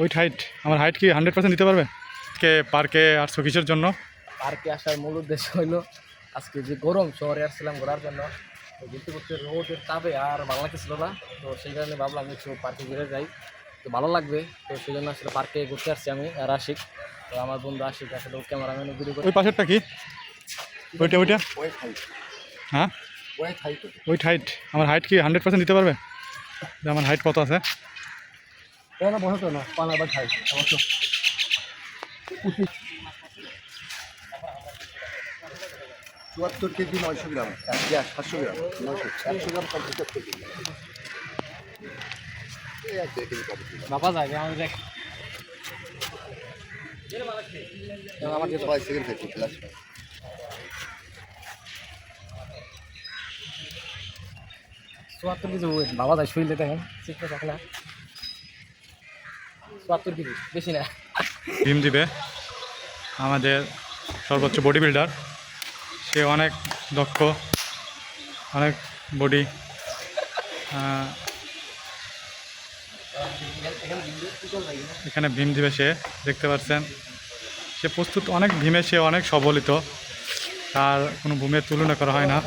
ওই হাইট আমার হাইট কি 100% দিতে পারবে? কে পার্কে আসছো কিসের জন্য? পার্কে আসার মূল উদ্দেশ্য হইলো আজকে যে গরম শহরে আসছিলাম ঘোরার জন্য, তো ঘুরতে ঘুরতে রোদের তাপে আর ভালো লাগতেছিল না, তো সেই কারণে ভাবলাম একটু পার্কে ঘুরে যাই, তো ভালো লাগবে। তো সেই জন্য আসলে পার্কে ঘুরতে আসছি আমি আর আশিক। তো আমার বন্ধু আশিক আসলে ক্যামেরাম্যান ভিডিও করে। ওই পাশেরটা কি? ওইটা হ্যাঁ ওই হাইট আমার হাইট কি 100% দিতে পারবে? যে আমার হাইট কত আছে? বসতো না পানাবার খাই অবশ্য 74 কেজি 900 গ্রাম, 700 গ্রাম, 100 গ্রাম কমপ্লিট কেজি। বাবা যায় আমি দেখ আমার যে 5 সেকেন্ড থাকি ক্লাস। চুয়াত্তর কেজি ওয়েট বাবা যায় শুইলে দেখেন চিকটা থাকে না, 74 কেজি বেশি না। ভীম দিবে আমাদের সর্বোচ্চ বডি বিল্ডার, সে অনেক দক্ষ, অনেক বডি। এখানে ভীম দিবে, সে দেখতে পাচ্ছেন সে প্রস্তুত অনেক, ভীমে সে অনেক সবলিত, তার কোনো ভূমের তুলনা করা হয় না।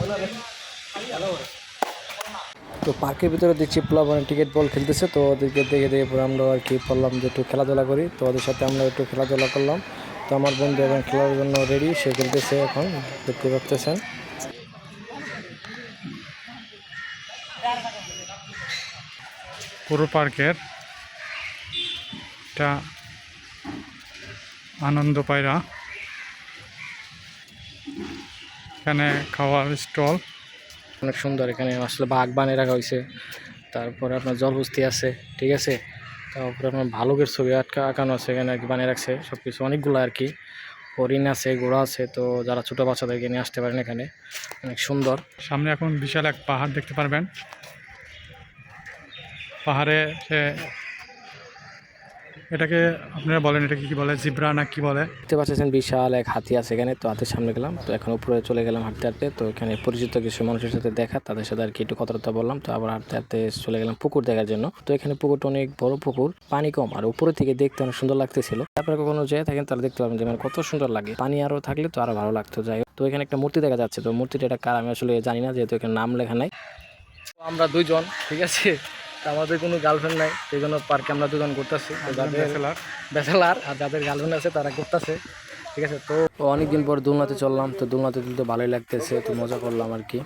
তো পার্কের ভিতরে দেখছি প্লাবনের টিকিট বল খেলতেছে, তো ওদেরকে দেখে দেখে পরে আমরা আর কি বললাম যে একটু খেলাধুলা করি, তো ওদের সাথে আমরা একটু খেলাধুলা করলাম। তো আমার বন্ধু এখন খেলার জন্য রেডি, সে খেলতেছে এখন দেখতে পাচ্ছেন। পুরো পার্কের এটা আনন্দ পায়রা, এখানে খাওয়ার স্টল অনেক সুন্দর, এখানে আসলে বাঘ বানিয়ে রাখা হয়েছে, তারপরে আপনার জলহস্তি আছে, ঠিক আছে, তারপরে আপনার ভালুকের ছবি আঁকানো আছে এখানে আর কি, বানিয়ে রাখছে সব কিছু অনেকগুলো আর কি, হরিণ আছে, ঘোড়া আছে। তো যারা ছোটো বাচ্চাদেরকে নিয়ে আসতে পারেন এখানে, অনেক সুন্দর। সামনে এখন বিশাল এক পাহাড় দেখতে পারবেন, পাহাড়ে সে এটাকে আপনারা বলেন এটা কি বলে, জিব্রা না কি বলে? দেখতে পাচ্ছেন বিশাল এক হাতি আছে এখানে, তো হাতের সামনে গেলাম, তো এখন উপরে চলে গেলাম হাঁটতে হাঁটতে, তো এখানে পরিচিত কিছু মানুষের সাথে দেখা, তাদের সাথে আর কি একটু কথাবার্তা বললাম, তো আবার হাঁটতে হাঁটতে চলে গেলাম পুকুর দেখার জন্য। তো এখানে পুকুরটা অনেক বড় পুকুর, পানি কম, আর উপরে থেকে দেখতে অনেক সুন্দর লাগতেছিল। আপনারা কখনো যেয়ে থাকেন তাহলে দেখতে পাবেন যে মানে কত সুন্দর লাগে, পানি আরো থাকলে তো আরো ভালো লাগতো। যাই হোক, তো এখানে একটা মূর্তি দেখা যাচ্ছে, তো মূর্তিটা এটা কার আমি আসলে জানি না, যেহেতু এখানে নাম লেখা নাই। আমরা দুইজন, ঠিক আছে, আমাদের কোনো গার্লফ্রেন্ড নাই, সেই জন্য পার্কে আমরা দুজন ঘুরতেছি। ব্যাচেলার আর যাদের গার্লফ্রেন্ড আছে তারা ঘুরতেছে, ঠিক আছে। তো অনেকদিন পর দোলনাতে চললাম, তো দোলনাতে তুলতে ভালোই লাগতেছে, তো মজা করলাম আর কি।